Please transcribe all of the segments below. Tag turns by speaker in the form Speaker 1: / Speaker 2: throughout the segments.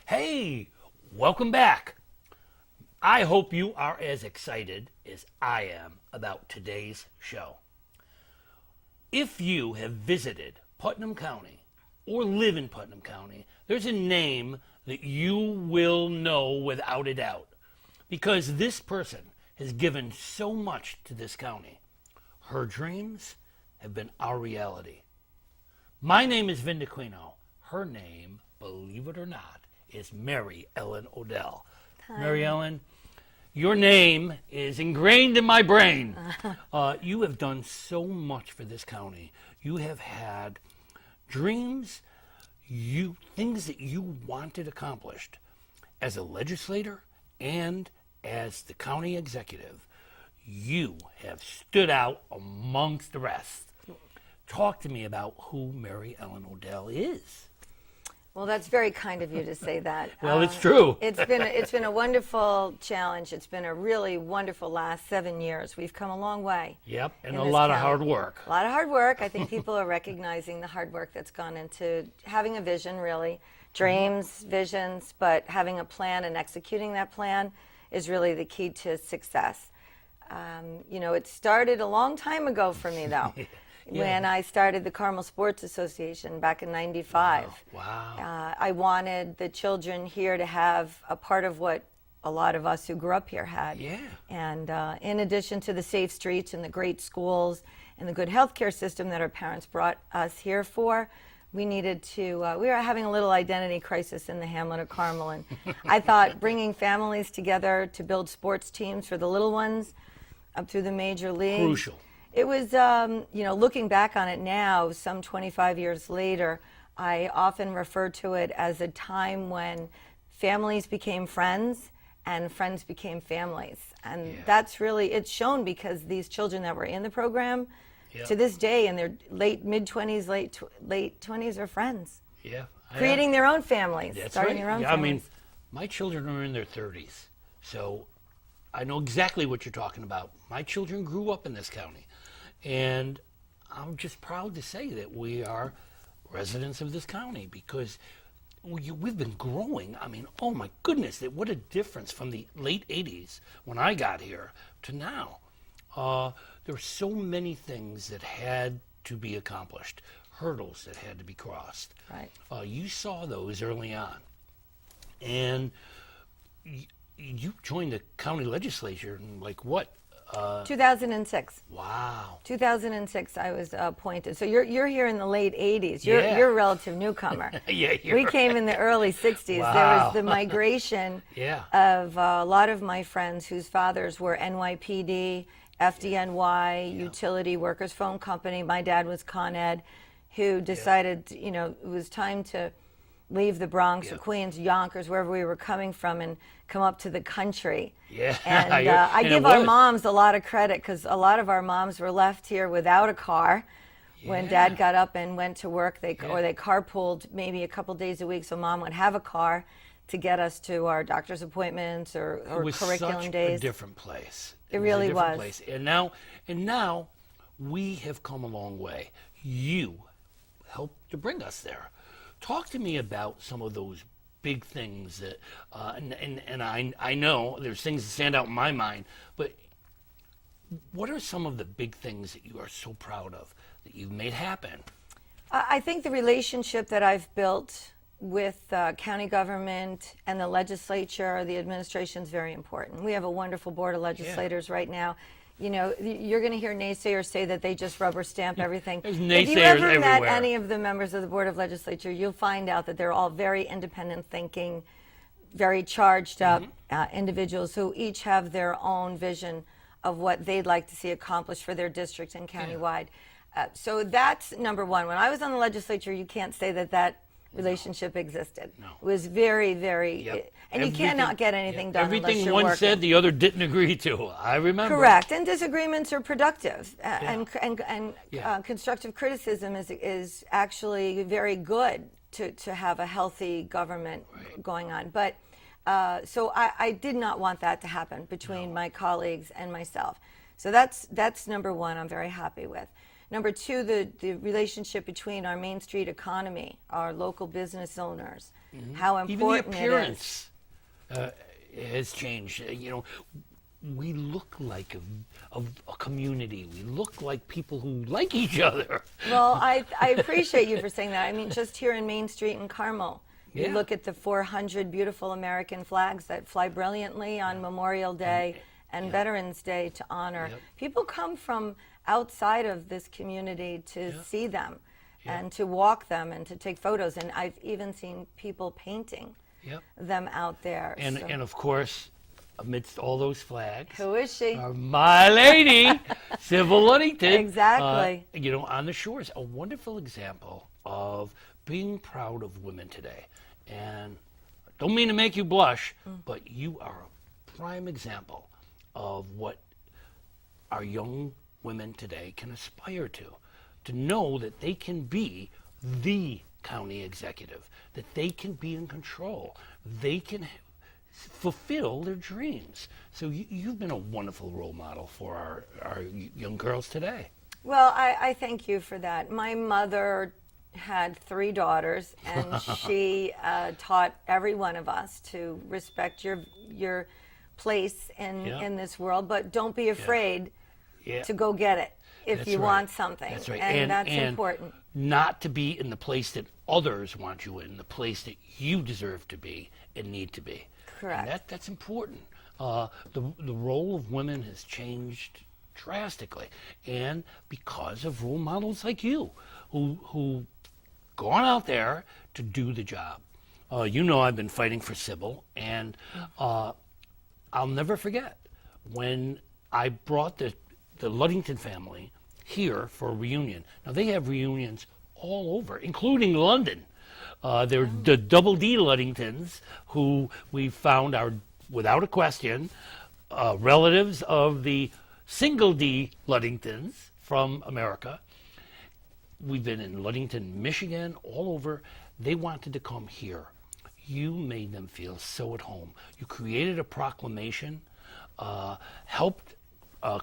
Speaker 1: Hey, welcome back. I hope you are as excited as I am about today's show. If you have visited Putnam County or live in Putnam County, there's a name that you will know without a doubt because this person has given so much to this county. Her dreams have been our reality. My name is Vin Dacquino. Her name, believe it or not, is MaryEllen Odell.
Speaker 2: Hi.
Speaker 1: MaryEllen, your name is ingrained in my brain. You have done so much for this county. You have had dreams, things that you wanted accomplished as a legislator and as the county executive. You have stood out amongst the rest. Talk to me about who MaryEllen Odell is.
Speaker 2: Well, that's very kind of you to say that.
Speaker 1: Well, it's true.
Speaker 2: It's been a wonderful challenge. It's been a really wonderful last 7 years. We've come a long way.
Speaker 1: Yep, and
Speaker 2: in
Speaker 1: a
Speaker 2: this
Speaker 1: lot of
Speaker 2: county.
Speaker 1: hard work.
Speaker 2: A lot of hard work. I think people are recognizing the hard work that's gone into having a vision, really. Dreams, visions, but having a plan and executing that plan is really the key to success. It started a long time ago for me, though.
Speaker 1: Yeah.
Speaker 2: When I started the Carmel Sports Association back in '95.
Speaker 1: Wow.
Speaker 2: I wanted the children here to have a part of what a lot of us who grew up here had.
Speaker 1: Yeah.
Speaker 2: And in addition to the safe streets and the great schools and the good healthcare system that our parents brought us here for, we needed to, we were having a little identity crisis in the hamlet of Carmel. And I thought bringing families together to build sports teams for the little ones up through the major leagues.
Speaker 1: Crucial.
Speaker 2: It was, looking back on it now, some 25 years later, I often refer to it as a time when families became friends and friends became families. And that's really, it's shown because these children that were in the program, to this day, in their mid-20s, late 20s, are friends.
Speaker 1: Yeah.
Speaker 2: Creating their own families,
Speaker 1: That's
Speaker 2: starting
Speaker 1: right.
Speaker 2: their own
Speaker 1: Yeah,
Speaker 2: families.
Speaker 1: I mean, my children are in their 30s, so I know exactly what you're talking about. My children grew up in this county, and I'm just proud to say that we are residents of this county because we've been growing. I mean, oh my goodness, what a difference from the late 80s when I got here to now. There were so many things that had to be accomplished, hurdles that had to be crossed.
Speaker 2: Right.
Speaker 1: You saw those early on. And you joined the county legislature in like what?
Speaker 2: 2006.
Speaker 1: Wow.
Speaker 2: 2006, I was appointed. So you're here in the late 80s. You're
Speaker 1: Yeah.
Speaker 2: a relative newcomer.
Speaker 1: Yeah,
Speaker 2: We came in the early 60s.
Speaker 1: Wow.
Speaker 2: There was the migration
Speaker 1: Yeah.
Speaker 2: of a lot of my friends whose fathers were NYPD, FDNY, utility workers phone company. My dad was Con Ed, who decided, it was time to leave the Bronx or Queens, Yonkers, wherever we were coming from, and come up to the country.
Speaker 1: Yeah.
Speaker 2: And I
Speaker 1: And
Speaker 2: give
Speaker 1: it
Speaker 2: our
Speaker 1: was.
Speaker 2: moms a lot of credit because a lot of our moms were left here without a car. When Dad got up and went to work, or they carpooled maybe a couple days a week, so Mom would have a car to get us to our doctor's appointments or
Speaker 1: It was
Speaker 2: curriculum
Speaker 1: such
Speaker 2: days.
Speaker 1: a different place.
Speaker 2: It
Speaker 1: was
Speaker 2: really
Speaker 1: a different
Speaker 2: was.
Speaker 1: Place. And now we have come a long way. You helped to bring us there. Talk to me about some of those big things that, and I know there's things that stand out in my mind, but what are some of the big things that you are so proud of that you've made happen?
Speaker 2: I think the relationship that I've built with county government and the legislature, the administration, is very important. We have a wonderful board of legislators right now. You're going to hear naysayers say that they just rubber stamp everything.
Speaker 1: There's
Speaker 2: If you
Speaker 1: naysayers
Speaker 2: ever met
Speaker 1: everywhere.
Speaker 2: any of the members of the board of legislature, you'll find out that they're all very independent thinking, very charged up individuals who each have their own vision of what they'd like to see accomplished for their district and countywide. So that's number one. When I was on the legislature, you can't say that relationship existed.
Speaker 1: No.
Speaker 2: It was very, very,
Speaker 1: Yep.
Speaker 2: and you cannot get anything done unless
Speaker 1: Everything
Speaker 2: you're
Speaker 1: one
Speaker 2: working.
Speaker 1: said, the other didn't agree to. I remember.
Speaker 2: Correct, and disagreements are productive, and
Speaker 1: Yeah.
Speaker 2: constructive criticism is actually very good to have a healthy government going on. But so I did not want that to happen between my colleagues and myself. So that's number one. I'm very happy with. Number two, the relationship between our Main Street economy, our local business owners, how
Speaker 1: Even the
Speaker 2: important it is.
Speaker 1: appearance has changed. We look like a community. We look like people who like each other.
Speaker 2: Well, I appreciate you for saying that. I mean, just here in Main Street in Carmel, you
Speaker 1: Yeah.
Speaker 2: look at the 400 beautiful American flags that fly brilliantly on Memorial Day and Veterans Day to honor.
Speaker 1: Yep.
Speaker 2: People come from outside of this community to see them and to walk them and to take photos. And I've even seen people painting
Speaker 1: Yep.
Speaker 2: them out there.
Speaker 1: And
Speaker 2: So-
Speaker 1: and of course, amidst all those flags,
Speaker 2: who is she?
Speaker 1: my lady, Sybil Ludington.
Speaker 2: Exactly.
Speaker 1: On the shores, a wonderful example of being proud of women today. And don't mean to make you blush, but you are a prime example of what our young women today can aspire to know that they can be the county executive, that they can be in control, they can fulfill their dreams. So you've been a wonderful role model for our young girls today.
Speaker 2: Well, I thank you for that. My mother had 3 daughters, and she taught every one of us to respect your place in this world, but don't be afraid to go get it if
Speaker 1: That's
Speaker 2: you
Speaker 1: right.
Speaker 2: want something.
Speaker 1: That's right.
Speaker 2: And that's
Speaker 1: and
Speaker 2: important.
Speaker 1: Not to be in the place that others want you in, the place that you deserve to be and need to be.
Speaker 2: Correct.
Speaker 1: And that's important. The role of women has changed drastically, and because of role models like you, who gone out there to do the job. I've been fighting for Sybil, and I'll never forget when I brought the Ludington family here for a reunion. Now they have reunions all over, including London. They're the Double D Ludingtons, who we found are, without a question, relatives of the Single D Ludingtons from America. We've been in Ludington, Michigan, all over. They wanted to come here. You made them feel so at home. You created a proclamation, helped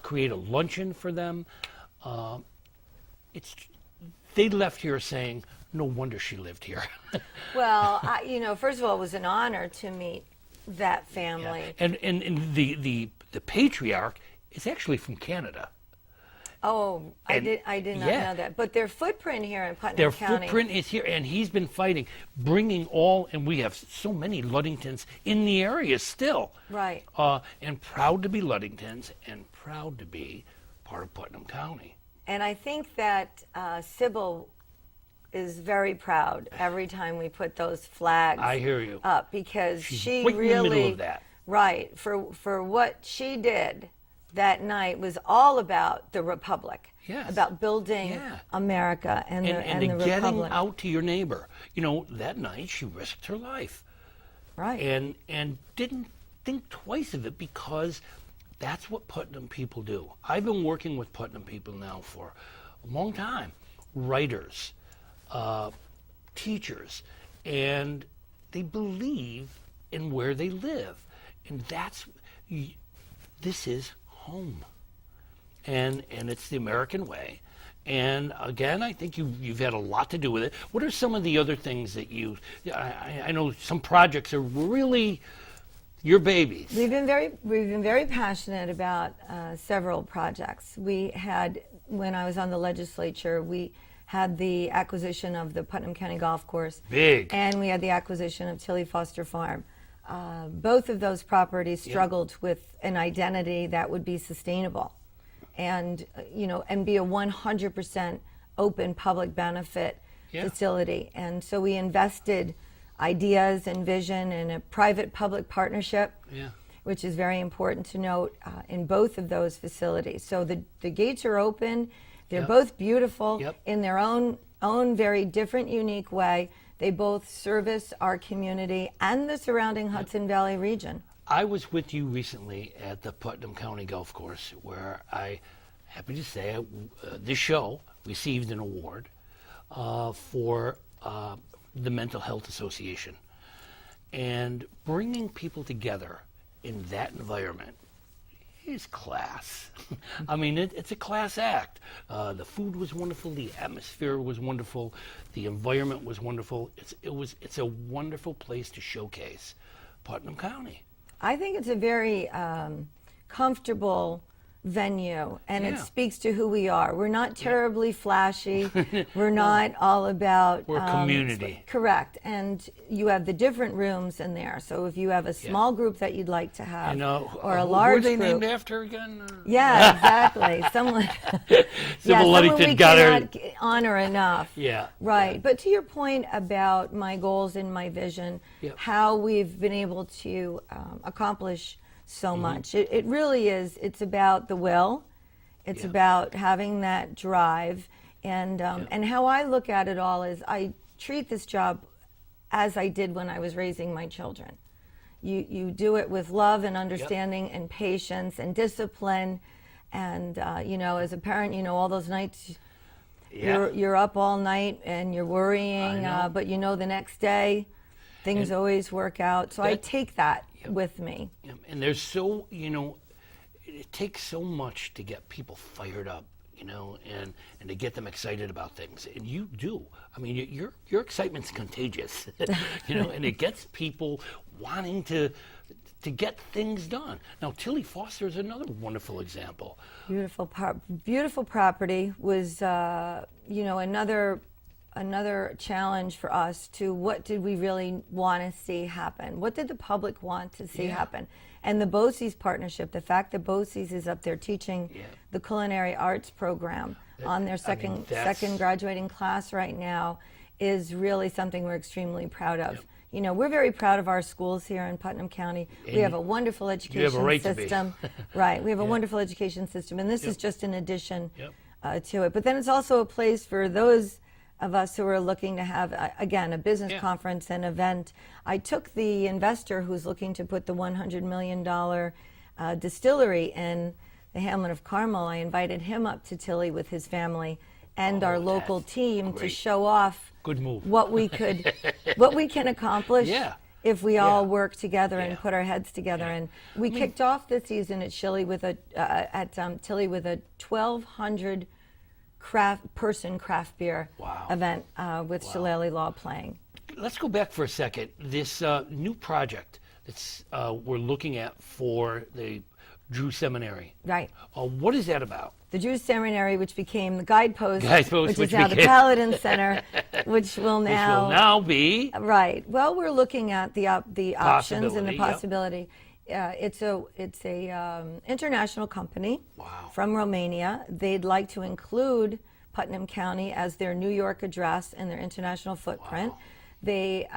Speaker 1: create a luncheon for them. They left here saying, no wonder she lived here.
Speaker 2: Well, first of all, it was an honor to meet that family.
Speaker 1: And the patriarch is actually from Canada.
Speaker 2: Oh, I did not know that. But their footprint here in Putnam
Speaker 1: Their
Speaker 2: County.
Speaker 1: footprint is here, and he's been fighting, bringing all, and we have so many Ludingtons in the area still.
Speaker 2: Right.
Speaker 1: And proud to be Ludingtons, and proud to be part of Putnam County.
Speaker 2: And I think that Sybil is very proud every time we put those flags
Speaker 1: I hear you.
Speaker 2: up, because she
Speaker 1: right in the
Speaker 2: really,
Speaker 1: middle of that.
Speaker 2: right, for what she did that night was all about the Republic.
Speaker 1: Yes.
Speaker 2: About building America and the
Speaker 1: getting
Speaker 2: Republic.
Speaker 1: out to your neighbor. That night she risked her life.
Speaker 2: Right.
Speaker 1: And didn't think twice of it, because that's what Putnam people do. I've been working with Putnam people now for a long time. Writers, teachers, and they believe in where they live. And this is home. And it's the American way. And again, I think you've had a lot to do with it. What are some of the other things that I know some projects are really your babies.
Speaker 2: We've been very passionate about several projects. We had, when I was on the legislature, we had the acquisition of the Putnam County Golf Course.
Speaker 1: Big.
Speaker 2: And we had the acquisition of Tilly Foster Farm. Both of those properties struggled with an identity that would be sustainable, and and be a 100% open public benefit facility. And so we invested ideas and vision in a private-public partnership, which is very important to note in both of those facilities. So the gates are open. They're both beautiful in their own very different, unique way. They both service our community and the surrounding Hudson Valley region.
Speaker 1: I was with you recently at the Putnam County Golf Course, where happy to say, this show received an award for the Mental Health Association. And bringing people together in that environment is class. I mean, it's a class act. The food was wonderful. The atmosphere was wonderful. The environment was wonderful. It's a wonderful place to showcase Putnam County.
Speaker 2: I think it's a very comfortable venue, and it speaks to who we are. We're not terribly flashy. We're not all about...
Speaker 1: We're a community.
Speaker 2: Correct. And you have the different rooms in there. So if you have a small group that you'd like to have, or a large
Speaker 1: group. Were they
Speaker 2: group,
Speaker 1: named after again?
Speaker 2: Yeah, exactly. Someone...
Speaker 1: Civil Ludington
Speaker 2: we
Speaker 1: got
Speaker 2: cannot honor enough.
Speaker 1: Yeah.
Speaker 2: Right. But to your point about my goals and my vision, how we've been able to accomplish so much. It really is. It's about the will. It's about having that drive. And how I look at it all is I treat this job as I did when I was raising my children. You do it with love and understanding and patience and discipline. And, as a parent, all those nights you're up all night and you're worrying, but the next day things always work out. So I take that with me.
Speaker 1: And there's it takes so much to get people fired up, and to get them excited about things. And you do. I mean, your excitement's contagious, and it gets people wanting to get things done. Now, Tilly Foster is another wonderful example.
Speaker 2: Beautiful property was, another challenge for us to what did we really want to see happen? What did the public want to see happen? And the BOCES partnership, the fact that BOCES is up there teaching the culinary arts program on their second graduating class right now is really something we're extremely proud of. We're very proud of our schools here in Putnam County. We have a wonderful education system. Right, we have a wonderful education system, and this is just an addition to it. But then it's also a place for those of us who are looking to have, again, a business conference and event. I took the investor who's looking to put the $100 million distillery in the hamlet of Carmel. I invited him up to Tilly with his family and our local team to show off
Speaker 1: Good move.
Speaker 2: what we can accomplish if we all work together and put our heads together. And we kicked off the season at Tilly with a 1,200 craft beer event with Shillelagh Law playing.
Speaker 1: Let's go back for a second. This new project that's we're looking at for the Drew Seminary.
Speaker 2: Right.
Speaker 1: What is that about?
Speaker 2: The Drew Seminary, which became the Guidepost, which is now the Paladin Center, which will now
Speaker 1: be
Speaker 2: right. Well, we're looking at the options and the possibility. It's a international company from Romania. They'd like to include Putnam County as their New York address and their international footprint. They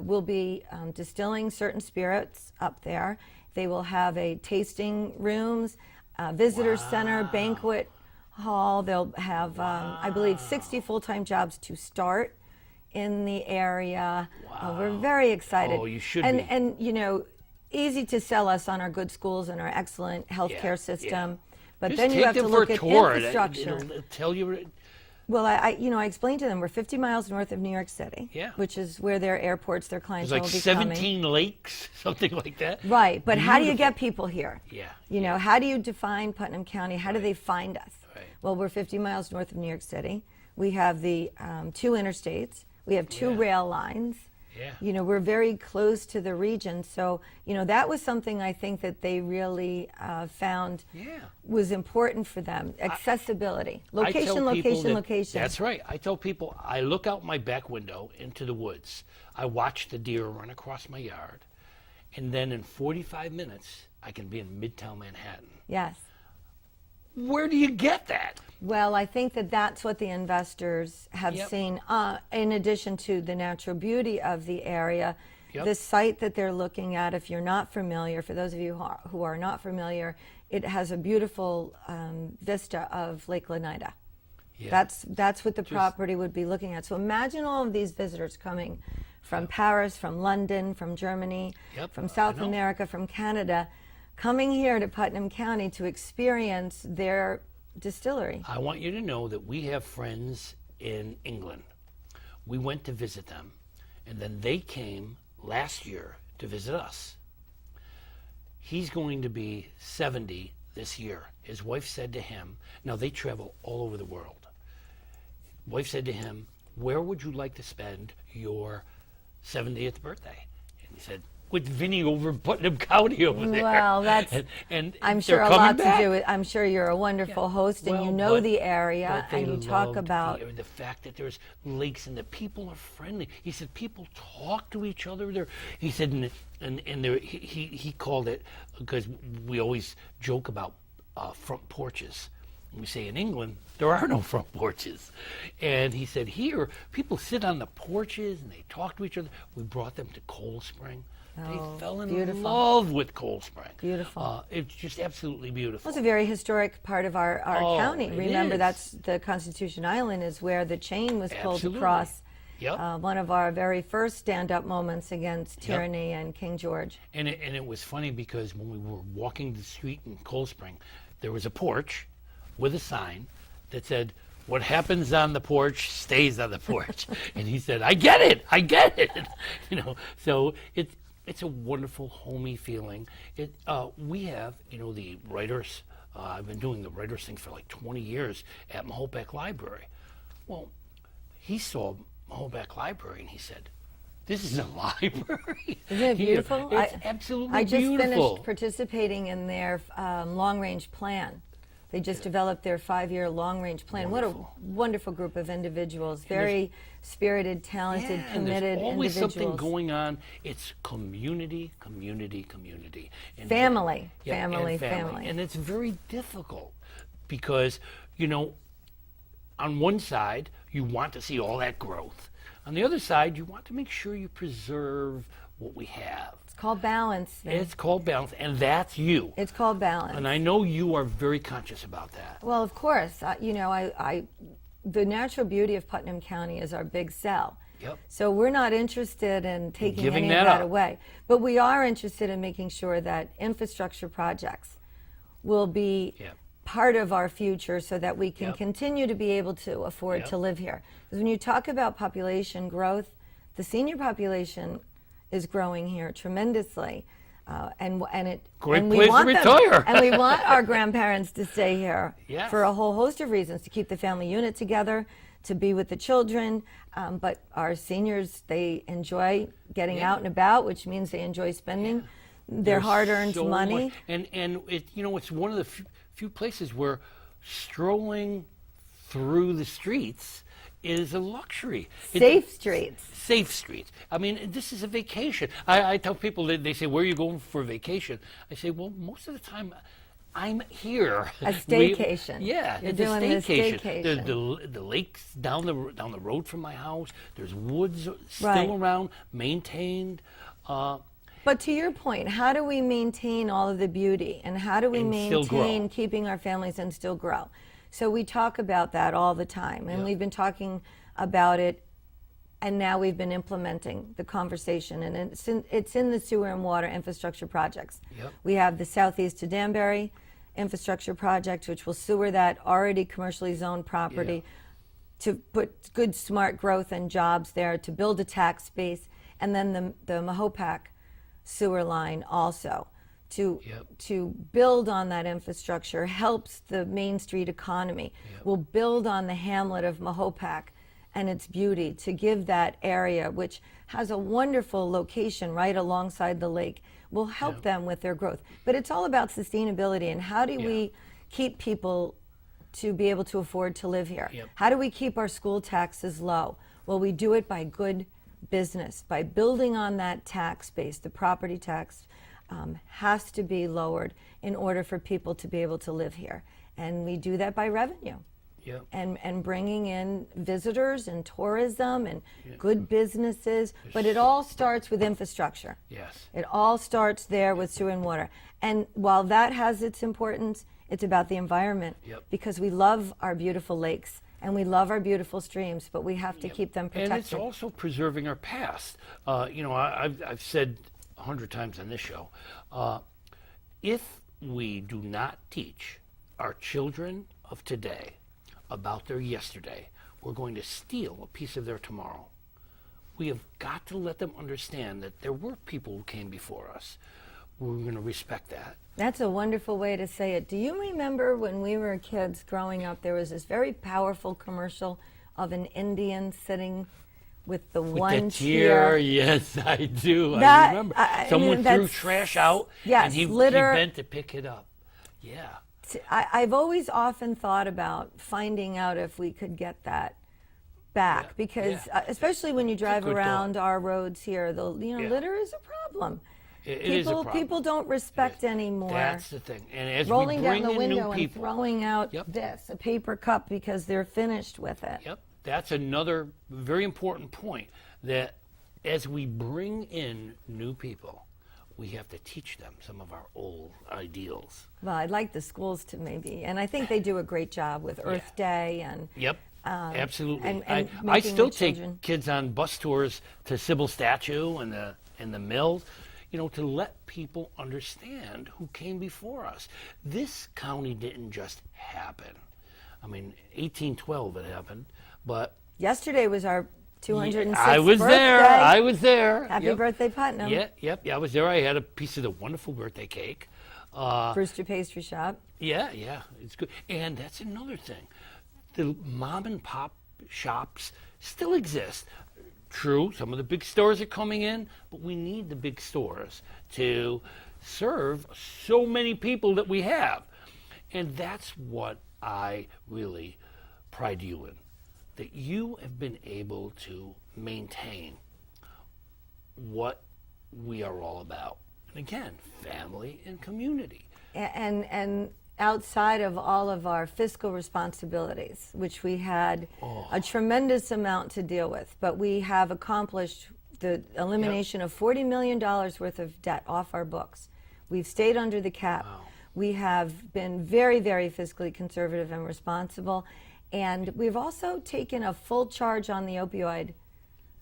Speaker 2: will be distilling certain spirits up there. They will have a tasting rooms, visitor center, banquet hall. They'll have, I believe, 60 full-time jobs to start in the area. We're very excited.
Speaker 1: Oh, you should
Speaker 2: be.
Speaker 1: And
Speaker 2: easy to sell us on our good schools and our excellent healthcare system, but
Speaker 1: just
Speaker 2: then you have to look at infrastructure.
Speaker 1: It'll tell you.
Speaker 2: Well, I explained to them we're 50 miles north of New York City, which is where their airports, their clientele will be coming.
Speaker 1: 17 lakes, something like that.
Speaker 2: Right, but how do you get people here?
Speaker 1: Yeah.
Speaker 2: How do you define Putnam County? How do they find us? Right. Well, we're 50 miles north of New York City. We have the 2 interstates. We have 2 rail lines. Yeah. We're very close to the region. So, that was something I think that they really found was important for them. Accessibility. Location.
Speaker 1: That's right. I tell people, I look out my back window into the woods. I watch the deer run across my yard. And then in 45 minutes, I can be in Midtown Manhattan.
Speaker 2: Yes.
Speaker 1: Where do you get that?
Speaker 2: Well, I think that that's what the investors have seen, in addition to the natural beauty of the area. The site that they're looking at, if you're not familiar, for those of you who are not familiar, it has a beautiful vista of Lake Oneida. That's what the property would be looking at. So imagine all of these visitors coming from Paris, from London, from Germany, from South America, from Canada, coming here to Putnam County to experience their distillery.
Speaker 1: I want you to know that we have friends in England. We went to visit them, and then they came last year to visit us. He's going to be 70 this year, his wife said to him, now they travel all over the world. Wife said to him, where would you like to spend your 70th birthday? And he said, with Vinny over in Putnam County over there.
Speaker 2: Well, that's,
Speaker 1: and
Speaker 2: I'm
Speaker 1: they're
Speaker 2: sure a
Speaker 1: coming
Speaker 2: lot
Speaker 1: back.
Speaker 2: to do with, I'm sure you're a wonderful host and
Speaker 1: Well,
Speaker 2: you know
Speaker 1: but-
Speaker 2: the area
Speaker 1: but they
Speaker 2: and you talk
Speaker 1: loved
Speaker 2: about,
Speaker 1: the fact that there's lakes and the people are friendly. He said people talk to each other. He said, and there, he called it, because we always joke about front porches. We say in England, there are no front porches. And he said here, people sit on the porches and they talk to each other. We brought them to Cold Spring. They fell in
Speaker 2: beautiful.
Speaker 1: love with Cold Spring.
Speaker 2: Beautiful.
Speaker 1: It's just absolutely beautiful.
Speaker 2: it's a very historic part of our county.
Speaker 1: it
Speaker 2: Remember,
Speaker 1: is.
Speaker 2: that's the Constitution Island is where the chain was pulled
Speaker 1: Absolutely.
Speaker 2: across.
Speaker 1: Yep.
Speaker 2: One of our very first stand-up moments against tyranny and King George.
Speaker 1: And it was funny because when we were walking the street in Cold Spring, there was a porch with a sign that said, what happens on the porch stays on the porch. And he said, I get it. You know, so it's a wonderful homey feeling. We have, the writers, I've been doing the writers thing for like 20 years at Mahopac Library. Well, he saw Mahopac Library and he said, this is a library.
Speaker 2: Isn't it
Speaker 1: here.
Speaker 2: beautiful?
Speaker 1: It's absolutely
Speaker 2: I just
Speaker 1: beautiful.
Speaker 2: finished participating in their long-range plan. They just developed their 5-year long-range plan.
Speaker 1: Wonderful.
Speaker 2: What a wonderful group of individuals. Very spirited, talented,
Speaker 1: and
Speaker 2: committed
Speaker 1: there's always
Speaker 2: individuals.
Speaker 1: something going on. It's community, and
Speaker 2: Family,
Speaker 1: and
Speaker 2: family.
Speaker 1: And it's very difficult because on one side you want to see all that growth. On the other side, you want to make sure you preserve what we have.
Speaker 2: It's called balance. Vin.
Speaker 1: It's called balance, and that's you.
Speaker 2: It's called balance.
Speaker 1: And I know you are very conscious about that.
Speaker 2: Well, of course. The natural beauty of Putnam County is our big sell.
Speaker 1: Yep.
Speaker 2: So we're not interested in taking
Speaker 1: Giving
Speaker 2: any
Speaker 1: that
Speaker 2: of that
Speaker 1: up.
Speaker 2: away. But we are interested in making sure that infrastructure projects will be
Speaker 1: Yep.
Speaker 2: part of our future so that we can
Speaker 1: Yep.
Speaker 2: continue to be able to afford
Speaker 1: Yep.
Speaker 2: to live here. Because when you talk about population growth, the senior population is growing here tremendously. And
Speaker 1: Great
Speaker 2: and we
Speaker 1: place to
Speaker 2: want them,
Speaker 1: retire.
Speaker 2: and we want our grandparents to stay here
Speaker 1: Yes.
Speaker 2: for a whole host of reasons, to keep the family unit together, to be with the children. But our seniors, they enjoy getting
Speaker 1: Yeah.
Speaker 2: out and about, which means they enjoy spending their
Speaker 1: There's
Speaker 2: hard-earned
Speaker 1: so
Speaker 2: money.
Speaker 1: much- and it's one of the few places where strolling through the streets is a luxury.
Speaker 2: Safe streets.
Speaker 1: Safe streets. I mean, this is a vacation. I tell people, they say, where are you going for vacation? I say, well, most of the time, I'm here.
Speaker 2: A staycation.
Speaker 1: Yeah,
Speaker 2: You're
Speaker 1: it's a
Speaker 2: doing the
Speaker 1: staycation.
Speaker 2: staycation.
Speaker 1: The lakes down the road from my house. There's woods still
Speaker 2: Right.
Speaker 1: around, maintained.
Speaker 2: But to your point, how do we maintain all of the beauty, and how do we
Speaker 1: And still grow.
Speaker 2: maintain keeping our families and still grow? So we talk about that all the time, and
Speaker 1: Yeah.
Speaker 2: we've been talking about it, and now we've been implementing the conversation, and it's in the sewer and water infrastructure projects.
Speaker 1: Yep.
Speaker 2: We have the Southeast to Danbury infrastructure project, which will sewer that already commercially zoned property to put good, smart growth and jobs there, to build a tax base, and then the Mahopac sewer line also to build on that infrastructure helps the Main Street economy. We'll build on the hamlet of Mahopac and its beauty to give that area, which has a wonderful location right alongside the lake, will help them with their growth. But it's all about sustainability and how do we keep people to be able to afford to live here?
Speaker 1: Yep.
Speaker 2: How do we keep our school taxes low? Well, we do it by good business, by building on that tax base. The property tax has to be lowered in order for people to be able to live here. And we do that by revenue.
Speaker 1: Yep.
Speaker 2: And bringing in visitors and tourism and good businesses. But it all starts with infrastructure.
Speaker 1: Yes.
Speaker 2: It all starts there with sewer and water. And while that has its importance, it's about the environment.
Speaker 1: Yep.
Speaker 2: Because we love our beautiful lakes and we love our beautiful streams, but we have to keep them protected.
Speaker 1: And it's also preserving our past. I've said 100 times on this show, if we do not teach our children of today about their yesterday, we're going to steal a piece of their tomorrow. We have got to let them understand that there were people who came before us. we're going to respect that.
Speaker 2: That's a wonderful way to say it. Do you remember when we were kids growing up, there was this very powerful commercial of an Indian sitting with the one
Speaker 1: The
Speaker 2: tear?
Speaker 1: yes, I do. I
Speaker 2: That-
Speaker 1: remember.
Speaker 2: I
Speaker 1: Someone
Speaker 2: mean,
Speaker 1: threw
Speaker 2: that's-
Speaker 1: trash out,
Speaker 2: yes,
Speaker 1: and he
Speaker 2: litter.
Speaker 1: bent to pick it up. Yeah.
Speaker 2: I've always often thought about finding out if we could get that back,
Speaker 1: Yeah,
Speaker 2: because
Speaker 1: yeah.
Speaker 2: especially when you drive
Speaker 1: good
Speaker 2: around
Speaker 1: thought.
Speaker 2: our roads here,
Speaker 1: Yeah.
Speaker 2: litter is a problem.
Speaker 1: It is a problem.
Speaker 2: People don't respect anymore.
Speaker 1: That's the thing. And as
Speaker 2: rolling
Speaker 1: we
Speaker 2: down
Speaker 1: bring
Speaker 2: the
Speaker 1: in
Speaker 2: window
Speaker 1: new
Speaker 2: and
Speaker 1: people,
Speaker 2: throwing out
Speaker 1: Yep.
Speaker 2: a paper cup because they're finished with it.
Speaker 1: Yep, that's another very important point, that as we bring in new people, we have to teach them some of our old ideals.
Speaker 2: Well, I'd like the schools to maybe, and I think they do a great job with Earth Day and
Speaker 1: Yep, absolutely.
Speaker 2: and
Speaker 1: I
Speaker 2: making
Speaker 1: still
Speaker 2: the
Speaker 1: take
Speaker 2: children-
Speaker 1: kids on bus tours to Sybil Statue and the mills, to let people understand who came before us. This county didn't just happen. I mean, 1812 it happened, but
Speaker 2: yesterday was our 206th
Speaker 1: I was
Speaker 2: birthday.
Speaker 1: there. I was there.
Speaker 2: Happy
Speaker 1: Yep.
Speaker 2: birthday, Putnam.
Speaker 1: Yeah, I was there. I had a piece of the wonderful birthday cake.
Speaker 2: Brewster Pastry Shop.
Speaker 1: Yeah, it's good. And that's another thing. The mom and pop shops still exist. True, some of the big stores are coming in, but we need the big stores to serve so many people that we have. And that's what I really pride you in, that you have been able to maintain what we are all about. And again, family and community.
Speaker 2: And outside of all of our fiscal responsibilities, which we had a tremendous amount to deal with, but we have accomplished the elimination of $40 million worth of debt off our books. We've stayed under the cap.
Speaker 1: Wow.
Speaker 2: We have been very, very fiscally conservative and responsible. And we've also taken a full charge on the opioid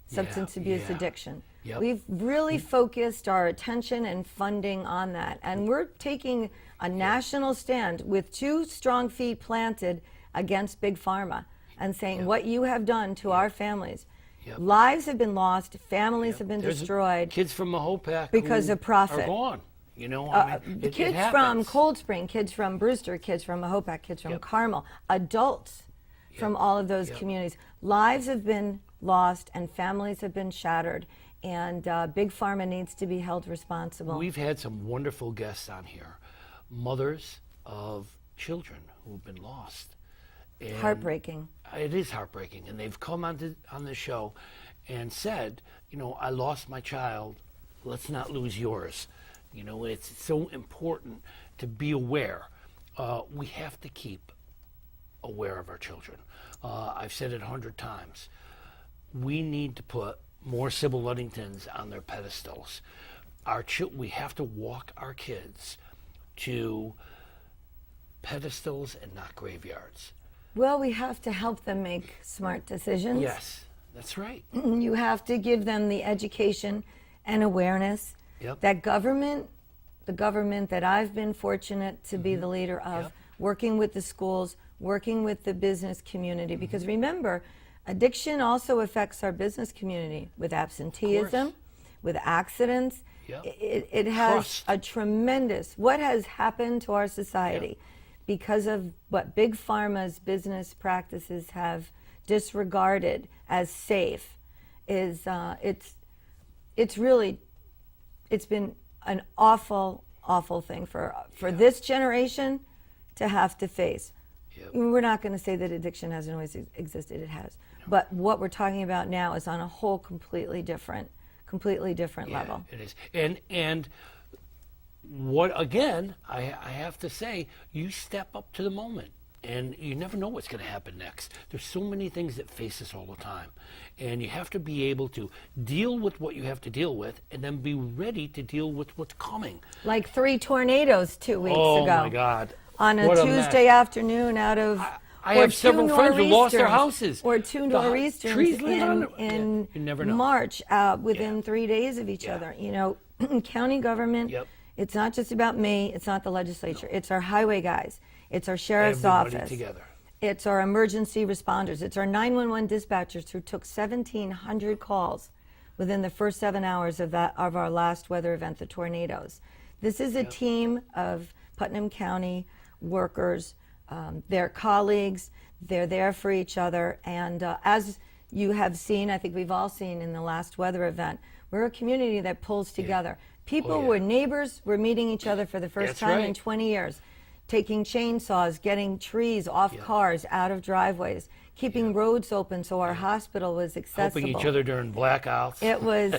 Speaker 2: substance abuse
Speaker 1: yeah.
Speaker 2: addiction.
Speaker 1: Yep.
Speaker 2: We've really focused our attention and funding on that. And we're taking a national stand with 2 strong feet planted against Big Pharma and saying what you have done to our families.
Speaker 1: Yep.
Speaker 2: Lives have been lost, families have been
Speaker 1: There's
Speaker 2: destroyed.
Speaker 1: Kids from Mahopac
Speaker 2: Because
Speaker 1: who
Speaker 2: of profit.
Speaker 1: are gone. I mean, it
Speaker 2: Kids from
Speaker 1: happens.
Speaker 2: Cold Spring, kids from Brewster, kids from Mahopac, kids from
Speaker 1: Yep.
Speaker 2: Carmel, adults from all of those communities. Lives have been lost and families have been shattered, and Big Pharma needs to be held responsible.
Speaker 1: We've had some wonderful guests on here, mothers of children who've been lost. And
Speaker 2: Heartbreaking.
Speaker 1: It is heartbreaking, and they've come on the show and said, I lost my child. Let's not lose yours. It's so important to be aware. We have to keep aware of our children. I've said it 100 times. We need to put more Sybil Ludingtons on their pedestals. We have to walk our kids to pedestals and not graveyards.
Speaker 2: Well, we have to help them make smart decisions.
Speaker 1: Yes, that's right.
Speaker 2: You have to give them the education and awareness
Speaker 1: Yep.
Speaker 2: that the government that I've been fortunate to be the leader of,
Speaker 1: Yep.
Speaker 2: working with the schools, working with the business community. Because remember, addiction also affects our business community with absenteeism, with accidents.
Speaker 1: Yep.
Speaker 2: It has
Speaker 1: Trust.
Speaker 2: a tremendous, what has happened to our society because of what Big Pharma's business practices have disregarded as safe is it's been an awful thing for this generation to have to face.
Speaker 1: Yep.
Speaker 2: We're not going to say that addiction hasn't always existed. It has. But what we're talking about now is on a whole completely different level.
Speaker 1: It is. And what, again, I have to say, you step up to the moment. And you never know what's going to happen next. There's so many things that face us all the time. And you have to be able to deal with what you have to deal with and then be ready to deal with what's coming.
Speaker 2: Like 3 tornadoes 2 weeks ago.
Speaker 1: Oh, my God.
Speaker 2: On a
Speaker 1: What a
Speaker 2: Tuesday
Speaker 1: mess.
Speaker 2: afternoon out of...
Speaker 1: I
Speaker 2: or
Speaker 1: have several
Speaker 2: 2
Speaker 1: friends who lost their
Speaker 2: nor'easters,
Speaker 1: houses.
Speaker 2: Or 2
Speaker 1: The
Speaker 2: nor'easters
Speaker 1: trees lit on
Speaker 2: in
Speaker 1: you never know.
Speaker 2: March within 3 days of each
Speaker 1: Yeah.
Speaker 2: other. County government,
Speaker 1: Yep.
Speaker 2: it's not just about me, it's not the legislature. It's our highway guys. It's our sheriff's
Speaker 1: Everybody
Speaker 2: office.
Speaker 1: together.
Speaker 2: It's our emergency responders. It's our 911 dispatchers who took 1,700 calls within the first 7 hours of our last weather event, the tornadoes. This is a team of Putnam County workers. They're colleagues. They're there for each other. And as you have seen, I think we've all seen in the last weather event, we're a community that pulls together. People were neighbors, were meeting each other for the first time in 20 years, taking chainsaws, getting trees off cars, out of driveways, keeping roads open so our hospital was accessible.
Speaker 1: Helping each other during blackouts.
Speaker 2: It was,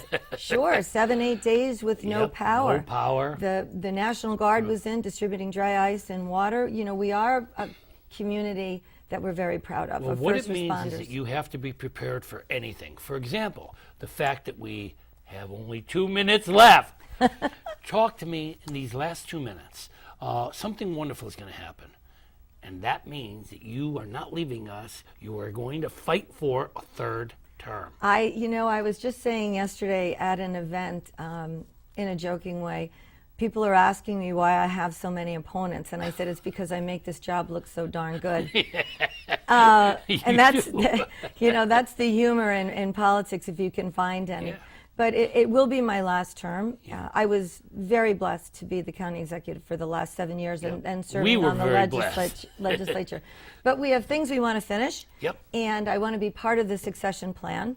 Speaker 2: 7, 8 days with no power.
Speaker 1: No power.
Speaker 2: The National Guard was in distributing dry ice and water. You know, we are a community that we're very proud of.
Speaker 1: Well, what it means is that you have to be prepared for anything. For example, the fact that we have only 2 minutes left. Talk to me in these last 2 minutes. Something wonderful is going to happen. And that means that you are not leaving us. You are going to fight for a third term.
Speaker 2: I was just saying yesterday at an event, in a joking way, people are asking me why I have so many opponents. And I said, it's because I make this job look so darn good. And that's, that's the humor in politics, if you can find any.
Speaker 1: Yeah.
Speaker 2: But it will be my last term. I was very blessed to be the county executive for the last 7 years and serving on the legislature. But we have things we want to finish.
Speaker 1: Yep.
Speaker 2: And I want to be part of the succession plan,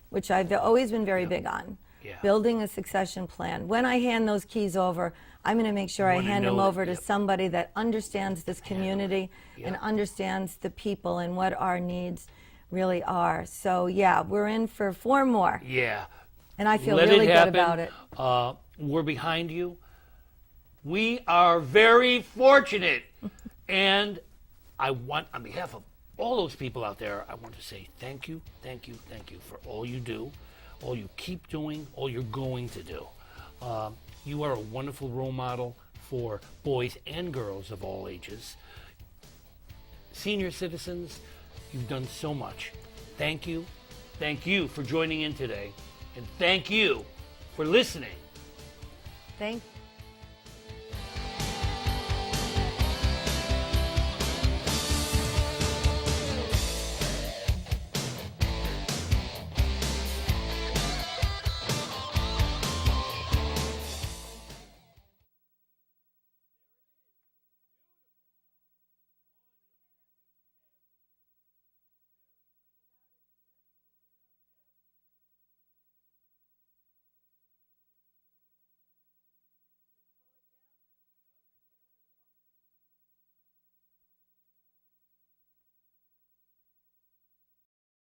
Speaker 2: which I've always been very big on. Building a succession plan. When I hand those keys over, I'm going to make sure I hand them over to somebody that understands this community and understands the people and what our needs really are. So, we're in for 4 more.
Speaker 1: Yeah.
Speaker 2: And I feel really good about it.
Speaker 1: We're behind you. We are very fortunate. And I want, on behalf of all those people out there, I want to say thank you for all you do, all you keep doing, all you're going to do. You are a wonderful role model for boys and girls of all ages. Senior citizens, you've done so much. Thank you. Thank you for joining in today. And thank you for listening.
Speaker 2: Thank